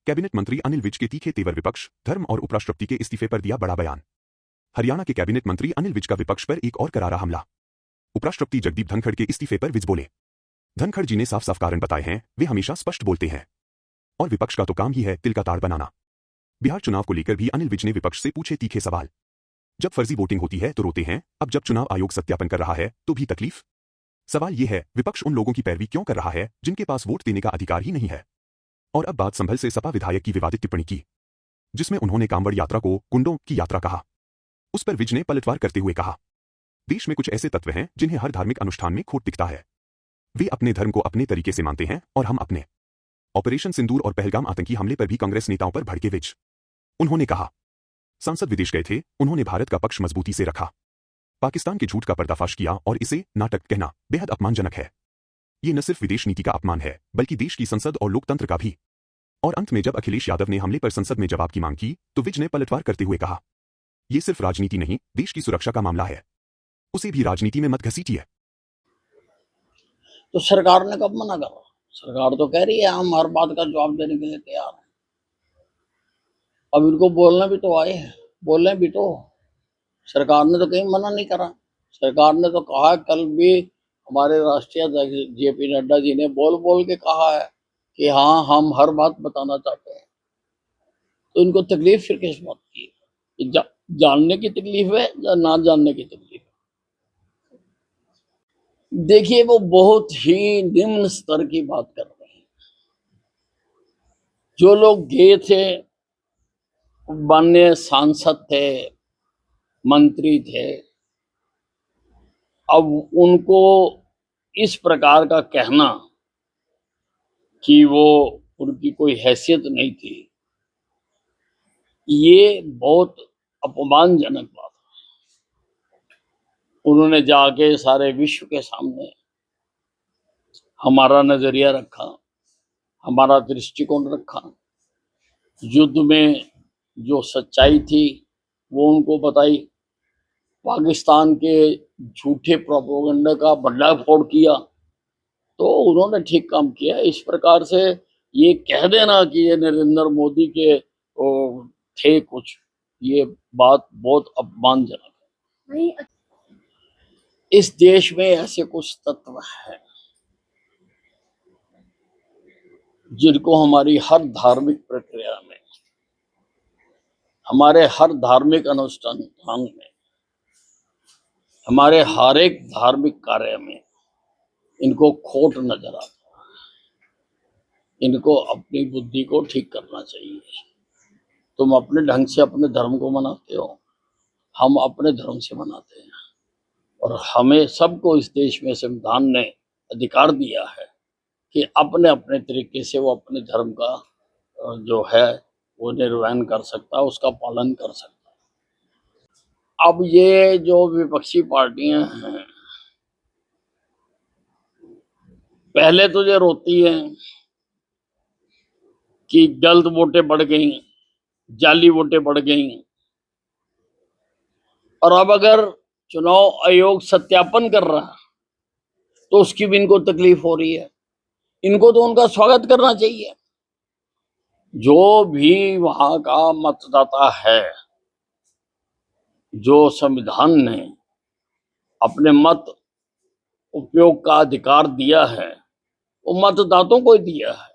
Cabinet मंत्री अनिल विज के तीखे तेवर विपक्ष, धर्म और उपराष्ट्रपति के इस्तीफे पर दिया बड़ा बयान। हरियाणा के कैबिनेट मंत्री अनिल विज का विपक्ष पर एक और करारा हमला। उपराष्ट्रपति जगदीप धनखड़ के इस्तीफे पर विज बोले। धनखड़ जी ने साफ साफ कारण बताए हैं, वे हमेशा स्पष्ट बोलते हैं और विपक्ष का तो काम ही है तिल का ताड़ बनाना। बिहार चुनाव को लेकर भी अनिल विज ने विपक्ष से पूछे तीखे सवाल। जब फर्जी वोटिंग होती है तो रोते हैं, अब जब चुनाव आयोग सत्यापन कर रहा है तो भी तकलीफ। सवाल यह है, विपक्ष उन लोगों की पैरवी क्यों कर रहा है जिनके पास वोट देने का अधिकार ही नहीं है। और अब बात संभल से सपा विधायक की विवादित टिप्पणी की, जिसमें उन्होंने कांवड़ यात्रा को गुंडों की यात्रा कहा। उस पर विज ने पलटवार करते हुए कहा, देश में कुछ ऐसे तत्व हैं जिन्हें हर धार्मिक अनुष्ठान में खोट दिखता है। वे अपने धर्म को अपने तरीके से मानते हैं और हम अपने। ऑपरेशन सिंदूर और पहलगाम आतंकी हमले पर भी कांग्रेस नेताओं पर भड़के विज। उन्होंने कहा, सांसद विदेश गए थे, उन्होंने भारत का पक्ष मजबूती से रखा, पाकिस्तान के झूठ का पर्दाफाश किया और इसे नाटक कहना बेहद अपमानजनक है। ये न सिर्फ विदेश नीति का अपमान है बल्कि देश की संसद और लोकतंत्र का भी। और अंत में जब अखिलेश यादव ने हमले पर संसद में जवाब की मांग की तो विज ने पलटवार करते हुए कहा, ये सिर्फ राजनीति नहीं, देश की सुरक्षा का मामला है, उसे भी राजनीति में मत घसीटिए। तो सरकार ने कब मना करा? सरकार तो कह रही है हम हर बात का जवाब देने के लिए तैयार हैं। अब इनको बोलना भी तो आए हैं, बोलने भी तो। सरकार ने तो कहीं मना नहीं करा। सरकार ने तो कहा, कल भी हमारे राष्ट्रीय अध्यक्ष जेपी नड्डा जी ने बोल बोल के कहा है कि हाँ हम हर बात बताना चाहते हैं। तो इनको तकलीफ फिर किस बात की? जानने की तकलीफ है या ना जानने की तकलीफ है? देखिए, वो बहुत ही निम्न स्तर की बात कर रहे हैं। जो लोग गए थे, माननीय सांसद थे, मंत्री थे, अब उनको इस प्रकार का कहना कि वो उनकी कोई हैसियत नहीं थी, ये बहुत अपमानजनक बात है। उन्होंने जाके सारे विश्व के सामने हमारा नजरिया रखा, हमारा दृष्टिकोण रखा, युद्ध में जो सच्चाई थी वो उनको बताई, पाकिस्तान के झूठे प्रोपेगेंडा का भंडाफोड़ किया। तो उन्होंने ठीक काम किया। इस प्रकार से ये कह देना कि ये नरेंद्र मोदी के थे कुछ, ये बात बहुत अपमानजनक है। इस देश में ऐसे कुछ तत्व हैं जिनको हमारी हर धार्मिक प्रक्रिया में, हमारे हर धार्मिक अनुष्ठान में, हमारे हर एक धार्मिक कार्य में इनको खोट नजर आता है। इनको अपनी बुद्धि को ठीक करना चाहिए। तुम अपने ढंग से अपने धर्म को मनाते हो, हम अपने धर्म से मनाते हैं, और हमें सबको इस देश में संविधान ने अधिकार दिया है कि अपने अपने तरीके से वो अपने धर्म का जो है वो निर्वहन कर सकता है, उसका पालन कर सकता है। अब ये जो विपक्षी पार्टियां हैं, पहले तो ये रोती हैं कि गलत वोटें बढ़ गई, जाली वोटें बढ़ गई, और अब अगर चुनाव आयोग सत्यापन कर रहा है तो उसकी भी इनको तकलीफ हो रही है। इनको तो उनका स्वागत करना चाहिए। जो भी वहां का मतदाता है, जो संविधान ने अपने मत उपयोग का अधिकार दिया है, वो मतदाताओं को ही दिया है।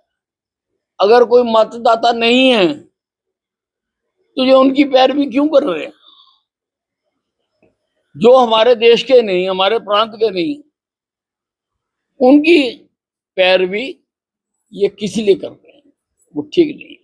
अगर कोई मतदाता नहीं है तो ये उनकी पैरवी क्यों कर रहे हैं? जो हमारे देश के नहीं, हमारे प्रांत के नहीं, उनकी पैरवी ये किस लिए कर रहे हैं? वो ठीक नहीं।